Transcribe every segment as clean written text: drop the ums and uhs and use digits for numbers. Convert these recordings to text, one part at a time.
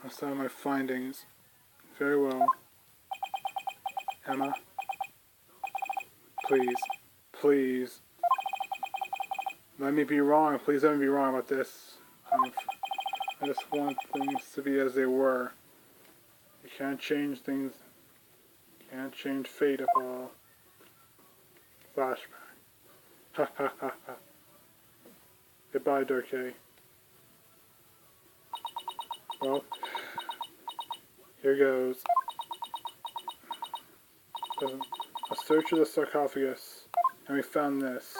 That's some of my findings. Very well. Emma, please, please, let me be wrong. Please let me be wrong about this. I just want things to be as they were. You can't change things. You can't change fate at all. Flashback. Ha ha ha ha. Goodbye, Durkee. Well, here goes. A search of the sarcophagus, and we found this.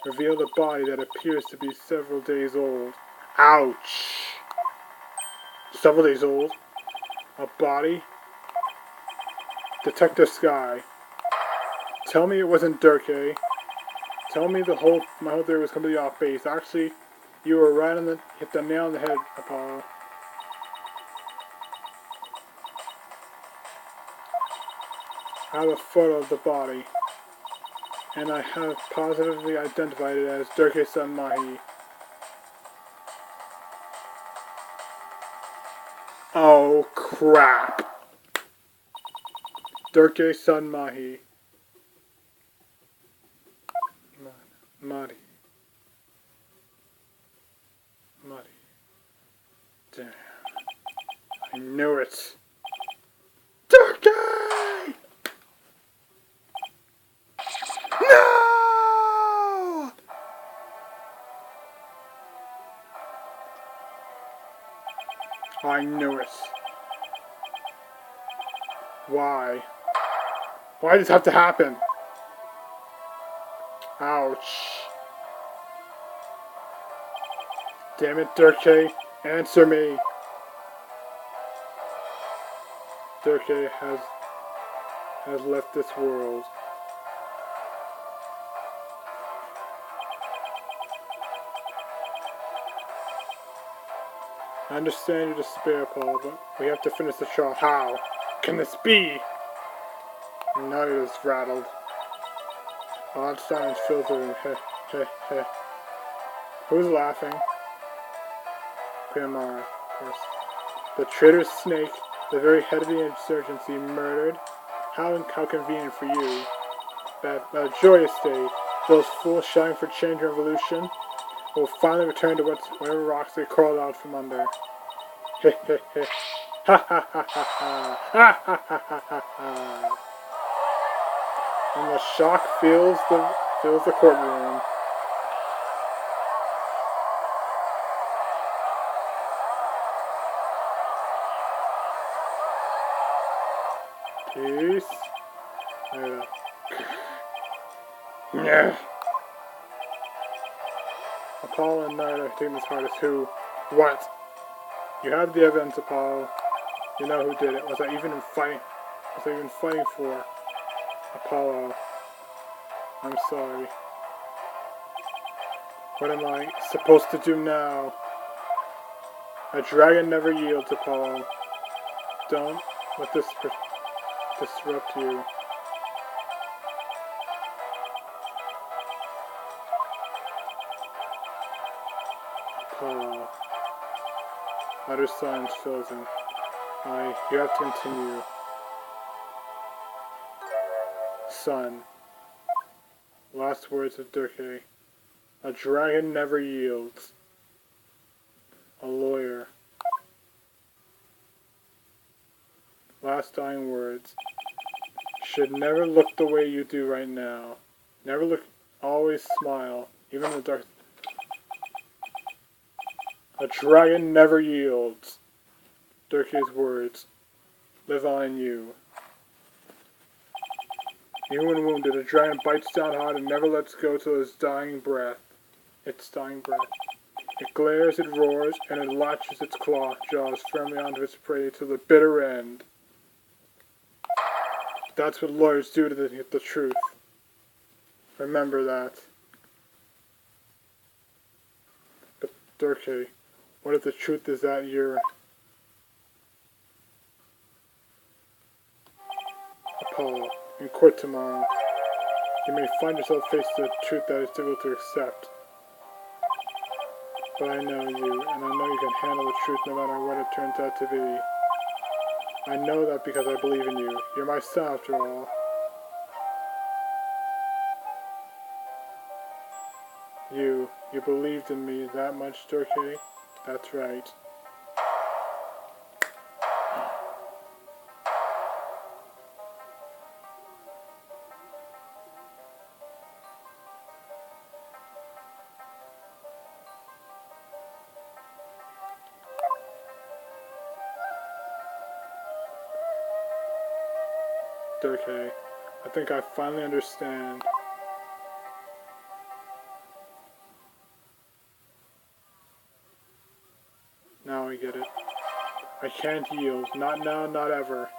Revealed a body that appears to be several days old. Ouch! Several days old? A body? Detective Sky. Tell me it wasn't Durkee. Tell me my whole theory was completely off base. Actually, you were right on hit the nail on the head, Apollo. I have a photo of the body, and I have positively identified it as Durkee's son Mahi. Oh crap! Durkee's son Mahi. Muddy. Damn. I knew it. Durkee! No! I knew it. Why? Why did this have to happen? Ouch. Damn it, Durkee. Answer me. Durkee has left this world. I understand your despair, Paul, but we have to finish the trial. How can this be? Now you're just rattled. Odd silence fills the room. Heh, heh, heh. Who's laughing? Grandma, of course. The traitorous snake, the very head of the insurgency, murdered? How convenient for you. That joyous day. Those fools shouting for change and revolution will finally return to whatever rocks they crawled out from under. Heh heh heh. Ha ha ha ha ha. Ha ha ha ha ha ha. And the shock fills the courtroom. Peace. Yeah. Apollo and Knight are taking this hard as who? What? You have the evidence, Apollo. You know who did it. Was I even fighting for? Apollo. I'm sorry. What am I supposed to do now? A dragon never yields, Apollo. Don't let this disrupt you. Apollo. Utter silence fills him. You have to continue. Son. Last words of Durkee. A dragon never yields. A lawyer. Last dying words. Should never look the way you do right now. Never look, always smile, even in the dark. A dragon never yields. Durkee's words live on in you. Even when wounded, a dragon bites down hard and never lets go till its dying breath. It glares, it roars, and it latches its jaws firmly onto its prey to the bitter end. That's what lawyers do to the truth. Remember that. But Durkee, what if the truth is that you're Apollo? In court tomorrow, you may find yourself faced with a truth that is difficult to accept. But I know you, and I know you can handle the truth no matter what it turns out to be. I know that because I believe in you. You're my son after all. You believed in me that much, Durkee? That's right. Durkee, I think I finally understand. Now I get it. I can't yield. Not now, not ever.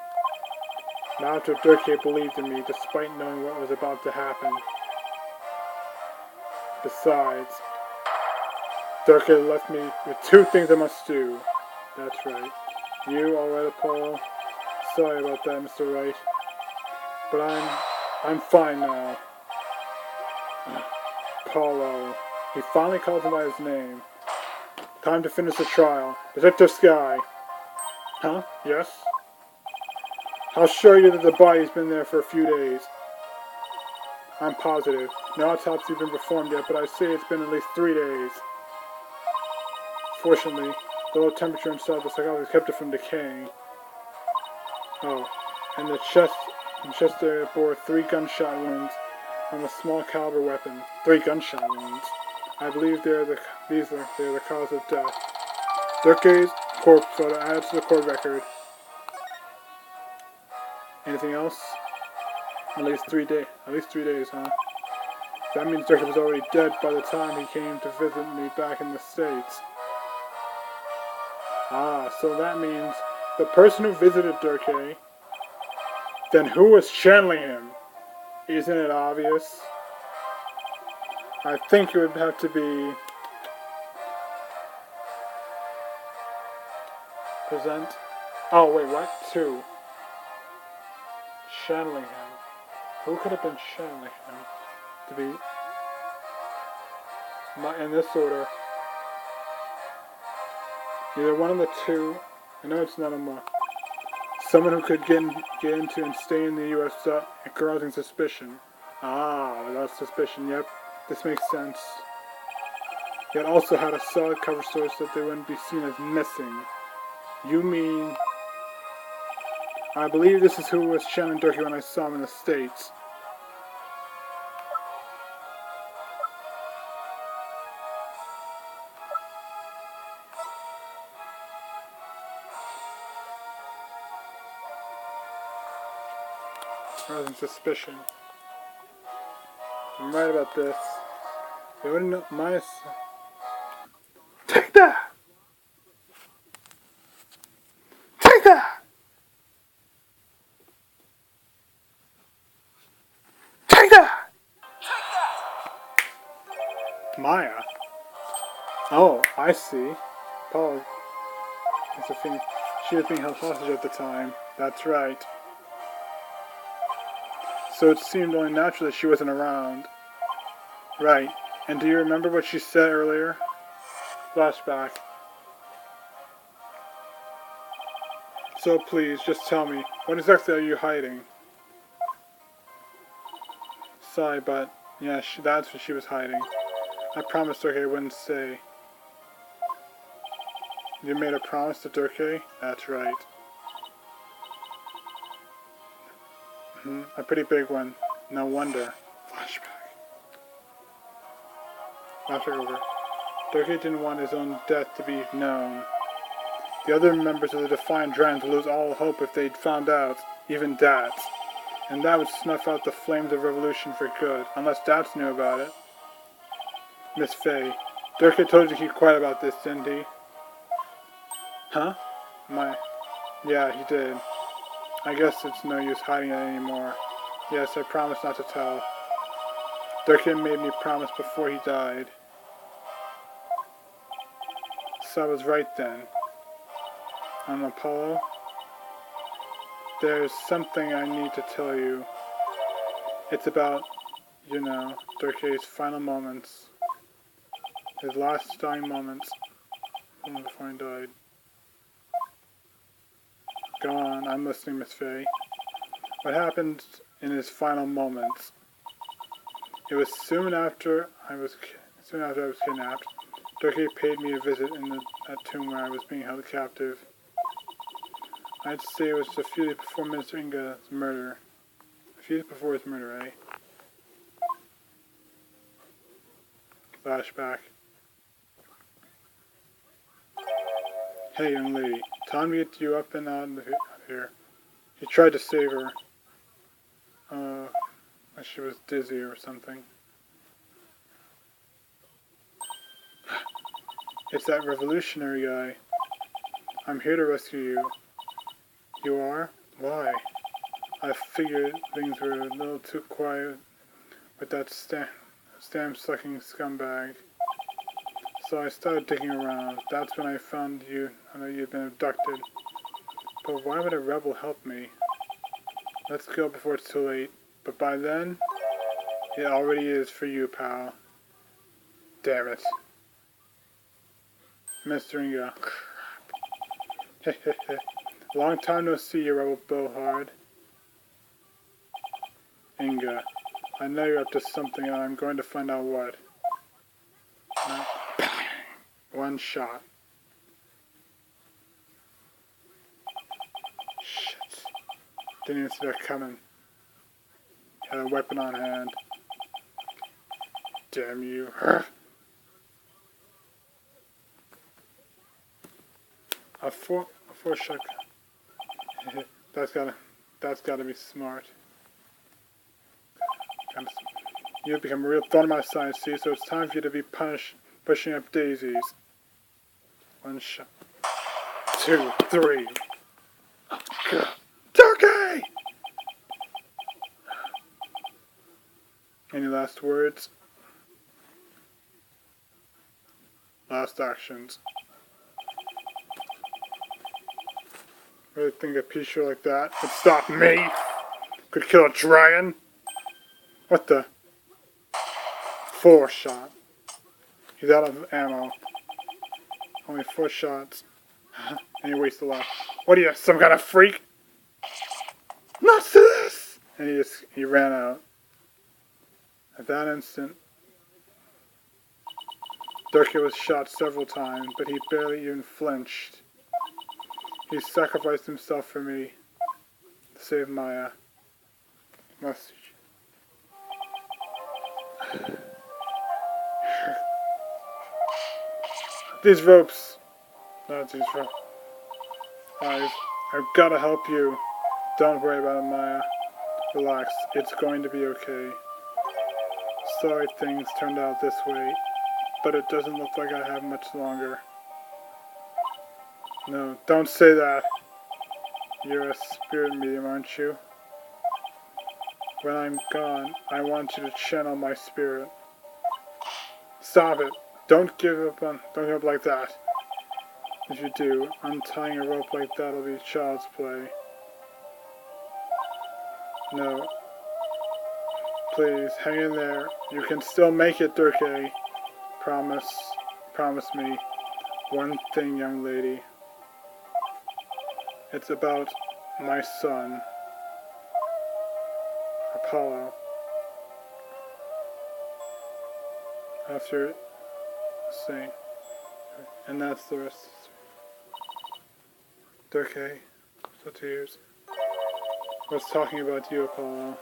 Not after Durkee believed in me, despite knowing what was about to happen. Besides, Durkee left me with two things I must do. That's right. You, alright, Apollo? Sorry about that, Mr. Wright. But I'm fine now. Apollo. He finally calls him by his name. Time to finish the trial. Detective Sky. Huh? Yes? How sure are you that the body's been there for a few days? I'm positive. No autopsy's been performed yet, but I say it's been at least 3 days. Fortunately, the low temperature inside the sarcophagus kept it from decaying. Oh, and the chest area bore 3 gunshot wounds from a small caliber weapon. 3 gunshot wounds. I believe they're the cause of death. Durkee's corpse photo added to the court record. Anything else? At least 3 days. At least 3 days, huh? That means Durkee was already dead by the time he came to visit me back in the States. Ah, so that means the person who visited Durkee, then who was channeling him? Isn't it obvious? I think it would have to be present. Oh wait, what? 2. Channeling him. Who could have been channeling him? To be in this order. Either one of the 2. I know it's none of them. Someone who could get into and stay in the U.S. without causing suspicion. Ah, without suspicion. Yep, this makes sense. Yet also had a solid cover story so that they wouldn't be seen as missing. You mean? I believe this is who was channeling Durkee when I saw him in the States. Causing suspicion. I'm right about this. They wouldn't know my. Take that! Take that! Take that! Maya. Oh, I see. Paul. She was being held hostage at the time. That's right. So it seemed only natural that she wasn't around. Right. And do you remember what she said earlier? Flashback. So please, just tell me, what exactly are you hiding? Sorry, but yeah, that's what she was hiding. I promised Durkee I wouldn't say. You made a promise to Durkee? That's right. A pretty big one. No wonder. Flashback. Flashback over. Durkee didn't want his own death to be known. The other members of the Defiant Dragons would lose all hope if they'd found out, even Dats. And that would snuff out the flames of revolution for good, unless Dats knew about it. Miss Faye, Durkee told you to keep quiet about this, didn't he? Huh? Yeah, he did. I guess it's no use hiding it anymore. Yes, I promised not to tell. Durkee made me promise before he died. So I was right then. Apollo, there's something I need to tell you. It's about, Durkee's final moments. His last dying moments. Before he died. Go on, I'm listening, Miss Faye. What happened in his final moments? It was soon after I was kidnapped. Durkee paid me a visit in that tomb where I was being held captive. I'd say it was a few days before Minister Inga's murder. A few days before his murder, eh? Flashback. Hey, young lady. Time to get you up and out of here. He tried to save her. She was dizzy or something. It's that revolutionary guy. I'm here to rescue you. You are? Why? I figured things were a little too quiet with that stamp-sucking scumbag. So I started digging around. That's when I found you. I know you'd been abducted. But why would a rebel help me? Let's go before it's too late. But by then, it already is for you, pal. Damn it. Mr. Inga. Long time no see, you rebel blowhard. Inga, I know you're up to something and I'm going to find out what. One shot. Shit. Didn't even see that coming. Had a weapon on hand. Damn you. A four shotgun. That's gotta be smart. You've become a real thorn in my side, see, so it's time for you to be punished pushing up daisies. One shot. 2, 3. Turkey! Any last words? Last actions. Really think a piece like that could stop me? Could kill a dragon? What the? 4 shot. He's out of ammo. Only 4 shots. And he wasted a lot. What are you, some kind of freak? Not to this! And he ran out. At that instant, Durkee was shot several times, but he barely even flinched. He sacrificed himself for me to save Maya. Message. These ropes. Not these ropes. I've gotta help you. Don't worry about it, Maya. Relax. It's going to be okay. Sorry things turned out this way, but it doesn't look like I have much longer. No, don't say that. You're a spirit medium, aren't you? When I'm gone, I want you to channel my spirit. Stop it. Don't give up like that. If you do, untying a rope like that'll be child's play. No. Please, hang in there. You can still make it, Durkee. Promise me. One thing, young lady. It's about my son, Apollo. After saying, and that's the rest. Durkee, so tears. Was talking about you, Apollo.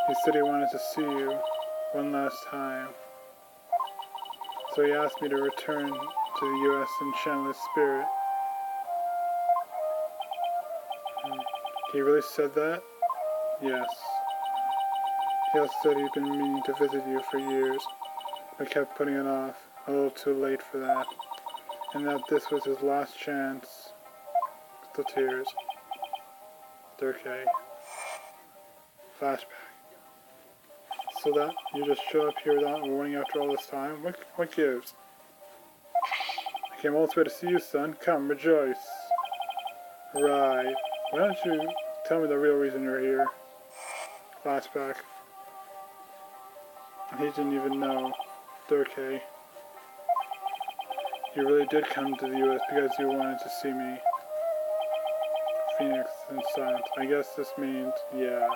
He said he wanted to see you one last time. So he asked me to return to the U.S. and channel his spirit. He really said that? Yes. He also said he'd been meaning to visit you for years, but kept putting it off, a little too late for that, and that this was his last chance. Still tears. Durkee. Flashback. So that you just show up here without warning after all this time? What gives? I came all this way to see you, son. Come, rejoice. Right. Why don't you tell me the real reason you're here? Flashback. He didn't even know. Durkee. You really did come to the U.S. because you wanted to see me. Phoenix and silent. I guess this means, yeah.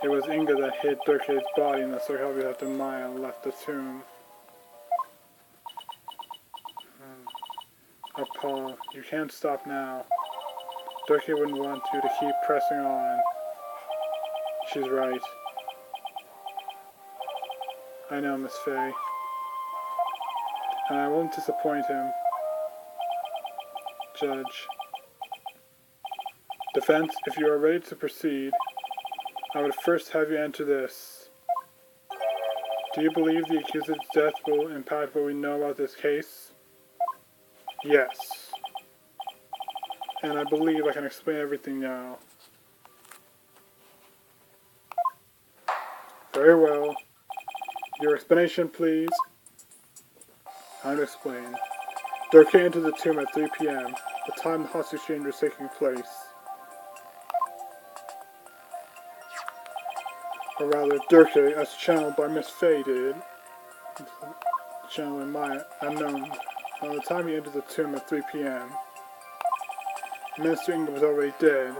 It was Inga that hid Durkee's body and the sarcophagus after Maya left the tomb. Oh, Paul, you can't stop now. Durkee wouldn't want you to keep pressing on. She's right. I know, Miss Fay. And I won't disappoint him. Judge. Defense, if you are ready to proceed, I would first have you enter this. Do you believe the accused's death will impact what we know about this case? Yes. And I believe I can explain everything now. Very well. Your explanation, please. I'll explain. Durkee entered the tomb at 3 p.m., the time the hostage exchange was taking place. Or rather, Durkee, as channeled by Miss Fay, did. Channeling Maya, unknown. By the time he entered the tomb at 3 p.m., Minister Inga was already dead.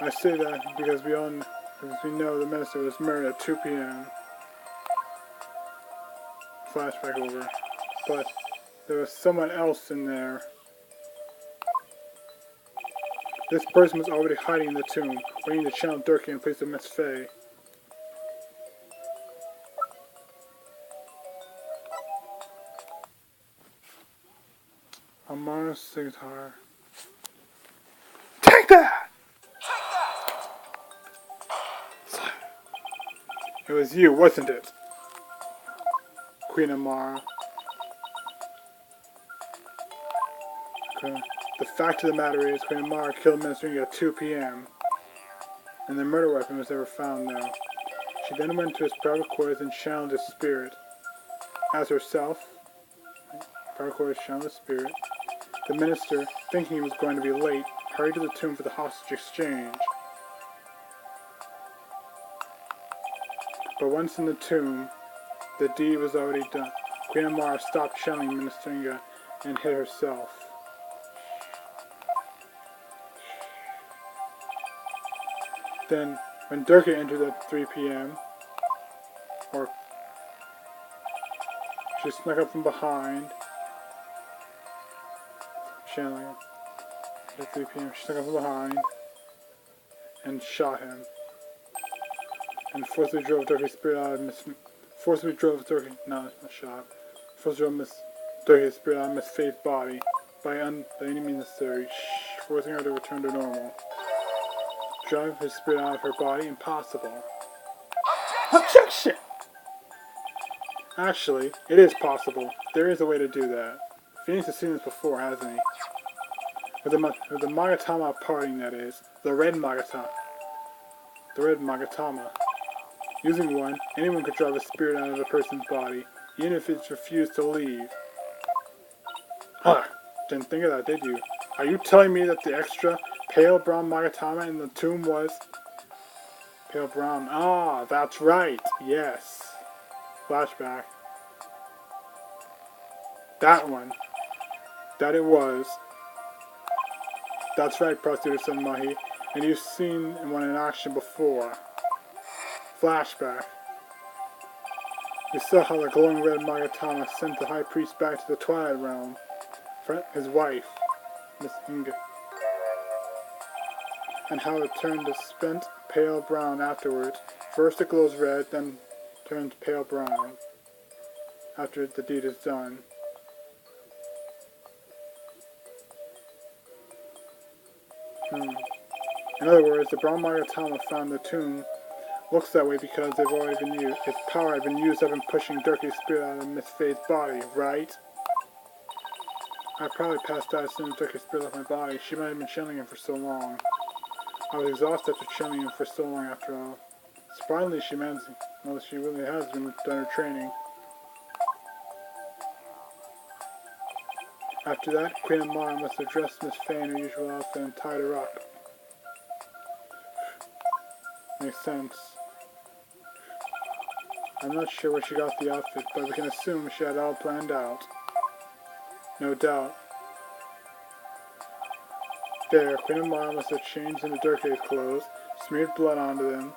I say that because we know the minister was murdered at 2 p.m. Flashback over. But there was someone else in there. This person was already hiding in the tomb, waiting to channel Durkee in place of Miss Fay. Amara's sitar. Take that! It was you, wasn't it? Queen Amara. The fact of the matter is, Queen Amara killed Minister Inga at 2 p.m. and the murder weapon was never found, though. She then went to his private quarters and channeled his spirit. As herself, private quarters channeled his spirit. The minister, thinking he was going to be late, hurried to the tomb for the hostage exchange. But once in the tomb, the deed was already done. Queen Amara stopped channeling Minister Inga and hid herself. Then, when Durkee entered at 3 p.m., she snuck up from behind, channeling at 3 p.m. She snuck up from behind and shot him, and forcibly drove Durkee's spirit out of Durkee's spirit out of Miss Fay's body by any means necessary, forcing her to return to normal. Drive his spirit out of her body? Impossible. Objection! Actually, it is possible. There is a way to do that. Phoenix has seen this before, hasn't he? With the Magatama parting, that is. The red Magatama. Using one, anyone could drive a spirit out of a person's body, even if it's refused to leave. Huh. Didn't think of that, did you? Are you telling me that the extra pale brown Magatama in the tomb was... Pale brown. Ah, that's right. Yes. Flashback. That one. That it was. That's right, Prosecutor Senmahi. And you've seen one in action before. Flashback. You saw how the glowing red Magatama sent the High Priest back to the Twilight Realm. For his wife, Miss Inga. And how it turned to spent pale brown afterwards. First it glows red, then turns pale brown. After the deed is done. In other words, the brown Magatama found the tomb looks that way because they've already been used. Its power had been used up in pushing Durkee's spirit out of Miss Fay's body, right? I probably passed out as soon as Durkee's spirit left my body. She might have been channeling him for so long. I was exhausted after channeling him for so long after all. Surprisingly, she managed. Well, she really has been done her training. After that, Queen Amara must have dressed Miss Fay in her usual outfit and tied her up. Makes sense. I'm not sure where she got the outfit, but we can assume she had it all planned out. No doubt. There, Queen Amara must have changed into Durkhe's clothes, smeared blood onto them,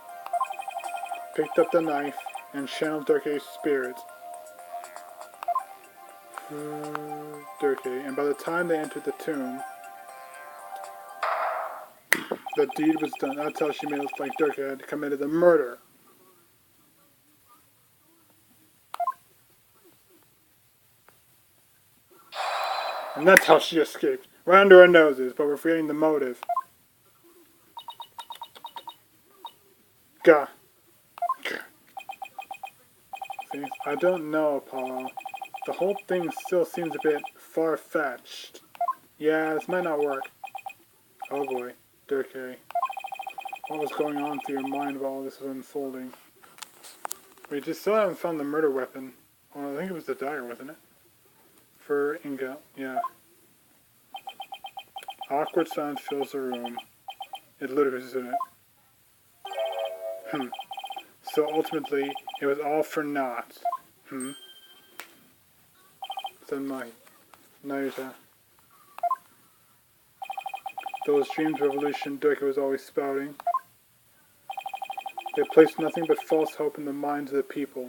picked up the knife, and channeled Durkhe's spirit. Durkhe, and by the time they entered the tomb, the deed was done. That's how she made it look like Durkhe had committed the murder. And that's how she escaped. Right under our noses, but we're forgetting the motive. Gah. See, I don't know, Apollo. The whole thing still seems a bit far-fetched. Yeah, this might not work. Oh boy, Durkhe. What was going on through your mind while all this was unfolding? We just still haven't found the murder weapon. Well, I think it was the dagger, wasn't it? For Inga, yeah. Awkward silence fills the room. It's ludicrous, isn't it? So ultimately, it was all for naught. Said Naruto. Those dreams of revolution Durkhe was always spouting. They placed nothing but false hope in the minds of the people.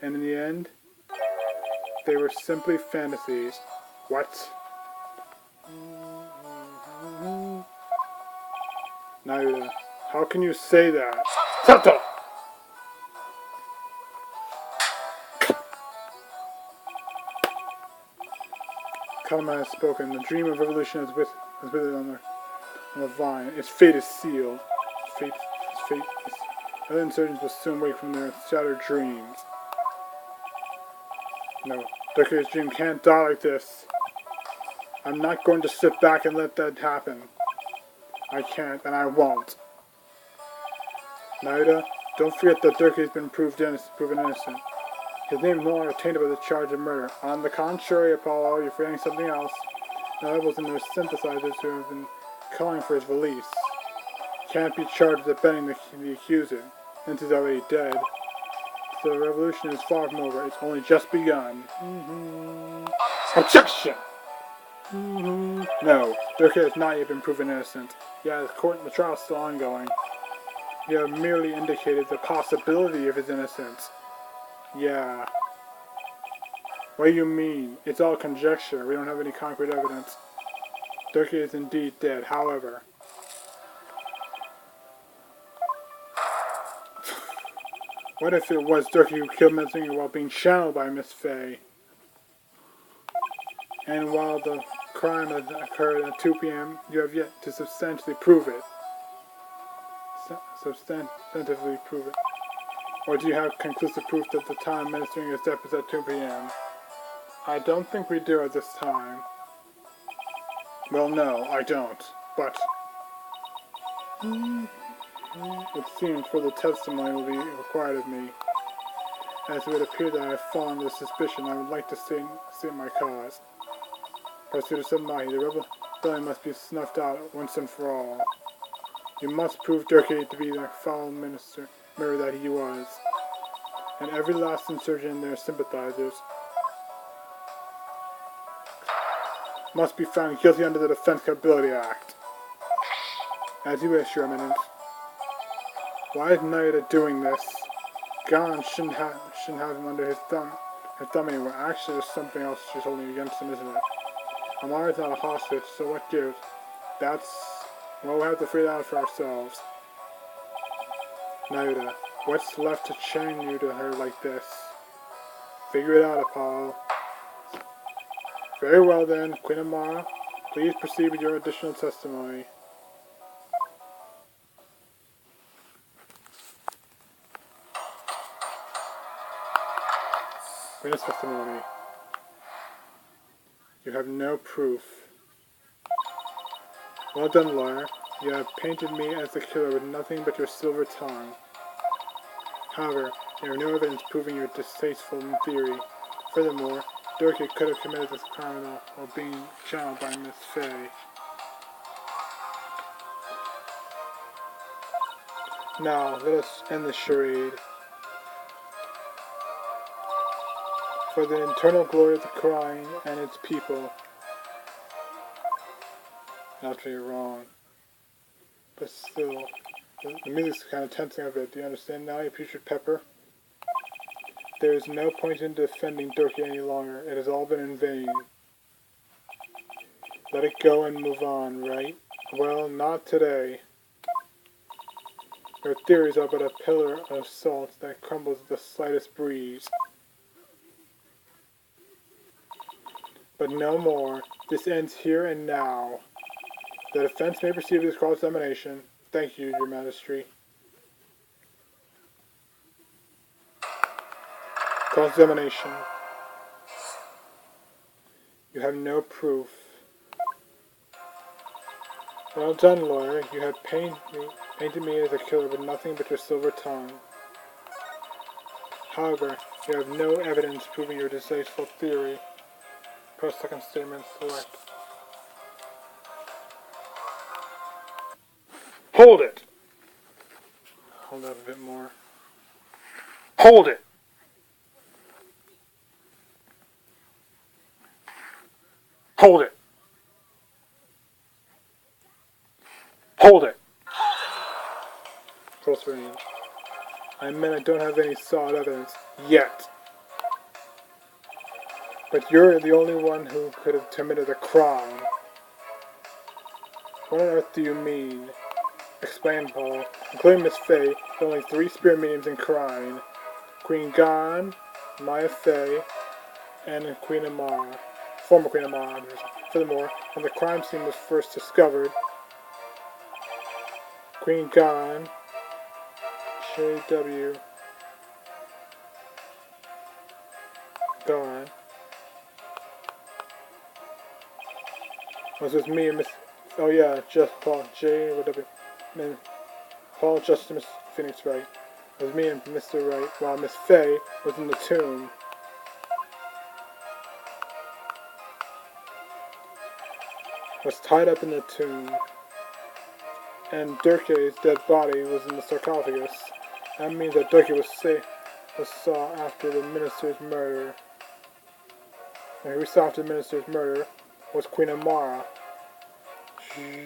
And in the end, they were simply fantasies. What? Naruto, how can you say that? Sato! Kalama has spoken. The dream of revolution is withered on the vine. Its fate is sealed. Its fate is... Other insurgents will soon wake from their shattered dreams. No, Durkhe's dream can't die like this. I'm not going to sit back and let that happen. I can't, and I won't. Naruto, don't forget that Durkhe has been proven innocent. His name is no longer tainted by the charge of murder. On the contrary, Apollo, you're forgetting something else. The rebels and their synthesizers who have been calling for his release can't be charged with abetting the accuser, since he's already dead. So the revolution is far from over. It's only just begun. Objection! No, Durkhe has not yet been proven innocent. Yeah, the trial is still ongoing. You have merely indicated the possibility of his innocence. Yeah. What do you mean? It's all conjecture. We don't have any concrete evidence. Durkhe is indeed dead, however. What if it was Durkhe who killed Miss Finger while being channeled by Miss Faye? And while the crime has occurred at 2 p.m., you have yet to substantially prove it. Substantively prove it. Or do you have conclusive proof that the time ministering his death is at 2 p.m.? I don't think we do at this time. Well, no, I don't. But it seems further testimony will be required of me. As it would appear that I have fallen under suspicion, I would like to state my cause. Prosecutor Samahi, the rebellion must be snuffed out once and for all. You must prove Durkhe to be the foul mirror that he was, and every last insurgent and their sympathizers must be found guilty under the Defense Capability Act. As you wish, Your Eminence. Why is Naruto doing this? Gon shouldn't have him under his thumb anymore. Actually, there's something else she's holding against him, isn't it? Amara's not a hostage, so what gives? Well, we'll have to figure that out for ourselves. Naruto, what's left to chain you to her like this? Figure it out, Apollo. Very well then, Queen Amara, please proceed with your additional testimony. Witness testimony. You have no proof. Well done, lawyer. You have painted me as the killer with nothing but your silver tongue. However, there are no evidence proving your distasteful theory. Furthermore, Durkhe could have committed this crime while being channeled by Miss Faye. Now, let us end the charade. for the internal glory of the Crying and its people. Actually, you're wrong. But still, the music's kind of tensing a bit. Do you understand now, you putrid pepper? There is no point in defending Durkee any longer. It has all been in vain. Let it go and move on, right? Well, not today. Your theories are but a pillar of salt that crumbles at the slightest breeze. But no more. This ends here and now. The defense may proceed with this cross-examination. Thank you, Your Majesty. Cross-examination. You have no proof. Well done, lawyer. You have painted me as a killer with nothing but your silver tongue. However, you have no evidence proving your distasteful theory. Press second statement, select. Hold it! Hold up a bit more. Hold it! Hold it! Hold it! Close range. I meant I don't have any solid evidence. Yet. But you're the only one who could have committed a crime. What on earth do you mean? Explain, Paul. Including Miss Fay, there are only 3 spirit mediums in Crine. Queen Gan, Maya Fay, and Queen Amara. Former Queen Amara. Furthermore, when the crime scene was first discovered, Queen Gan, J.W. Gan, was with me and Miss... Oh yeah, just Paul, J.W. Paul Justice Phoenix Wright. It was me and Mr. Wright, while Miss Fay was in the tomb. Was tied up in the tomb. And Durkee's dead body was in the sarcophagus. That means that Durkee was saw after the minister's murder. And who we saw after the minister's murder was Queen Amara.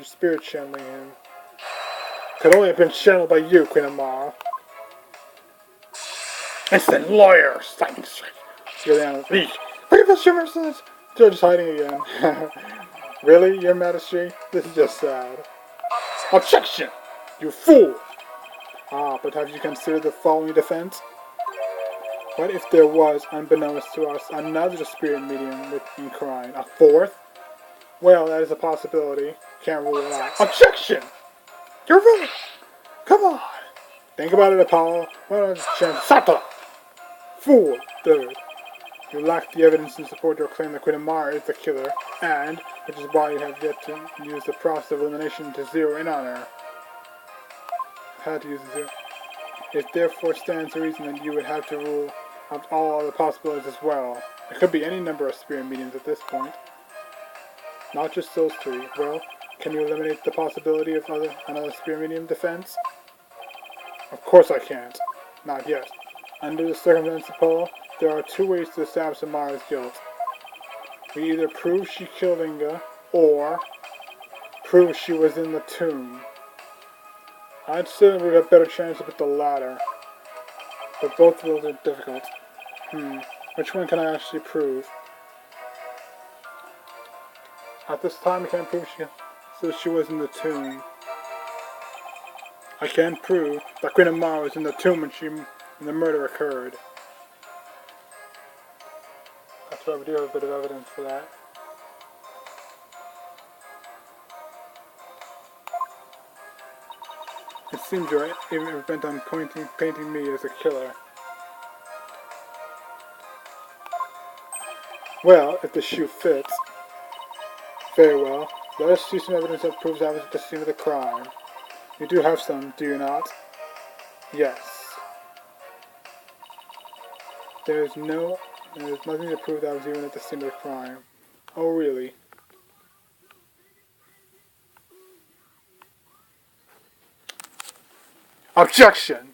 Spirit channeling him. Could only have been channeled by you, Queen Amara. Instant lawyer! Thanks. Go down. Look at this shimmer says. Judge hiding again. Really, Your Majesty? This is just sad. Objection! You fool! Ah, but have you considered the following defense? What if there was, unbeknownst to us, another spirit medium in Crine? A 4th? Well, that is a possibility. Can't rule it out. Objection! You're really... Come on! Think about it, Apollo. What is the chance? Satala! Fool! 3rd. You lack the evidence to support your claim that Queen Amara is the killer, and, which is why you have yet to use the process of elimination to zero in on her. Had to use the zero. It therefore stands to reason that you would have to rule out all other possibilities as well. It could be any number of spirit mediums at this point. Not just those 3. Well, can you eliminate the possibility of another spirit medium defense? Of course I can't. Not yet. Under the circumstances, Paul, there are 2 ways to establish Amara's guilt. We either prove she killed Inga, or prove she was in the tomb. I'd say we'd have a better chance with the latter. But both of those are difficult. Which one can I actually prove? At this time, I can't prove she was in the tomb. I can prove that Queen Amara was in the tomb when the murder occurred. That's why we do have a bit of evidence for that. It seems you're even bent on painting me as a killer. Well, if the shoe fits. Very well. Let us see some evidence that proves I was at the scene of the crime. You do have some, do you not? Yes. There's nothing to prove that I was even at the scene of the crime. Oh, really? Objection!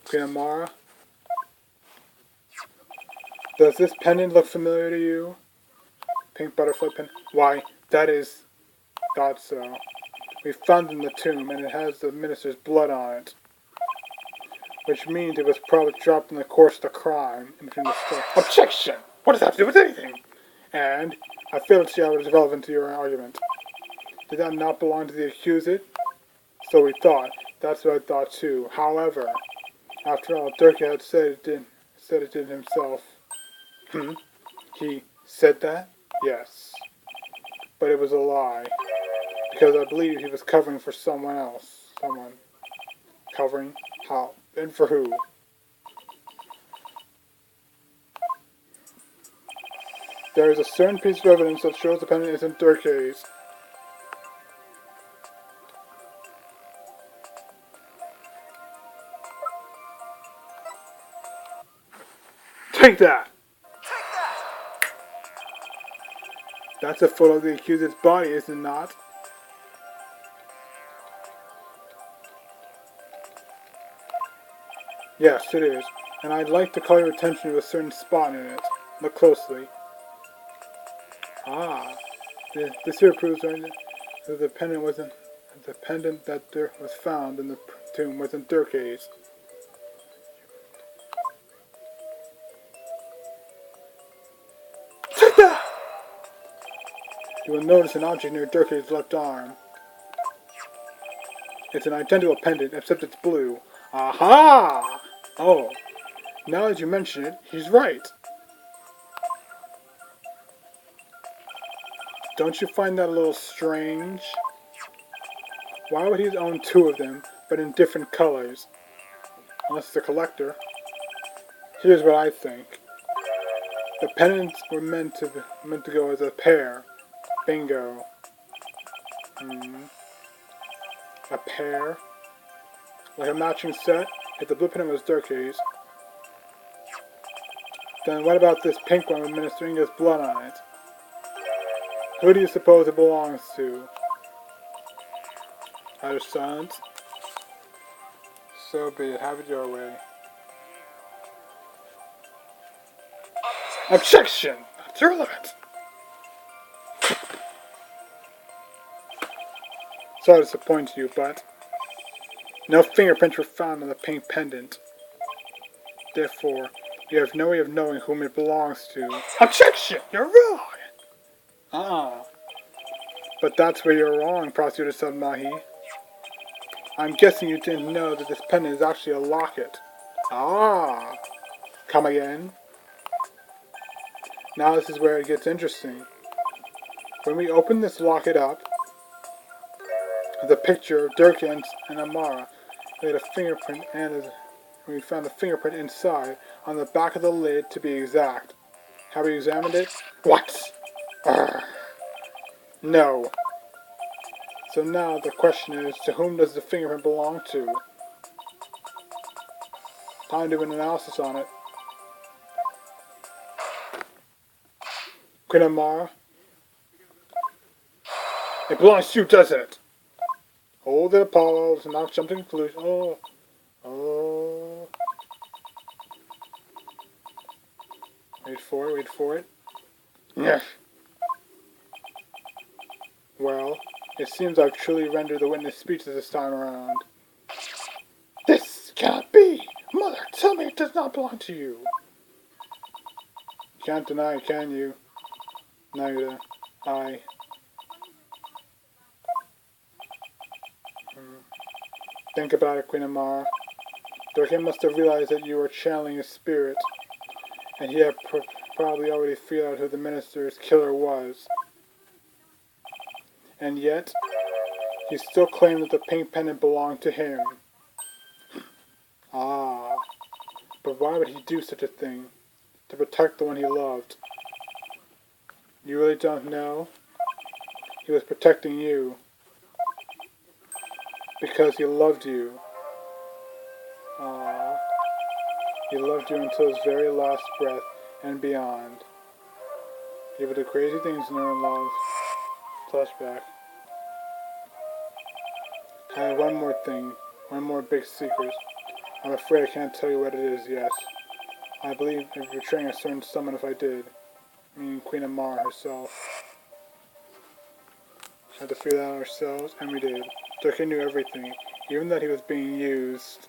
Queen Amara, Does this pendant look familiar to you? Pink butterfly pendant? Why, that is... thought so. We found it in the tomb, and it has the minister's blood on it. Which means it was probably dropped in the course of the crime, in between the stuff. Objection! What does that have to do with anything? And I fail to see how it is relevant to your argument. Did that not belong to the accused? So we thought. That's what I thought too. However, after all, Durkee had said it did himself. He said that? Yes. But it was a lie. Because I believe he was covering for someone else. Someone. Covering? How? And for who? There is a certain piece of evidence that shows the pendant isn't Durkee's. Take that! That's a photo of the accused's body, is it not? Yes, it is. And I'd like to call your attention to a certain spot in it. Look closely. Ah, this here proves that the pendant wasn't the pendant that was found in the tomb wasn't Durkee's. Take that! You will notice an object near Durkee's left arm. It's an identical pendant, except it's blue. Aha! Oh, now that you mention it, he's right. Don't you find that a little strange? Why would he own two of them, but in different colors? Unless it's a collector. Here's what I think. The pendants were meant to go as a pair. Bingo. A pair? Like a matching set? If the blue pendant was Durkee's, then what about this pink one with Ministeringa's blood on it? Who do you suppose it belongs to? Utter silence. So be it. Have it your way. Objection! That's irrelevant. Sorry to disappoint you, but no fingerprints were found on the pink pendant. Therefore, you have no way of knowing whom it belongs to. Objection! You're wrong! But that's where you're wrong, Prosecutor Sadmahi. I'm guessing you didn't know that this pendant is actually a locket. Come again? Now this is where it gets interesting. When we open this locket up, the picture of Durkee and Amara made a fingerprint, and we found a fingerprint inside, on the back of the lid to be exact. Have we examined it? What? No. So now the question is, to whom does the fingerprint belong to? Time to do an analysis on it. Queen Amara? It belongs to you, doesn't it? Hold it, Apollo. Let's not jump to conclusion. Oh. Wait for it. Yeah. Well, it seems I've truly rendered the witness speechless this time around. This cannot be! Mother, tell me it does not belong to you! Can't deny it, can you? Neither. I. Think about it, Queen Amara. Durkee must have realized that you were channeling his spirit, and he had probably already figured out who the minister's killer was. And yet, he still claimed that the pink pendant belonged to him. But why would he do such a thing? To protect the one he loved. You really don't know? He was protecting you. Because he loved you. He loved you until his very last breath and beyond. He would do crazy things in her love. Flashback. I have one more thing. One more big secret. I'm afraid I can't tell you what it is yet. I believe in betraying a certain someone if I did. Meaning Queen Amara herself. Had to figure that out ourselves, and we did. Durkin knew everything, even that he was being used.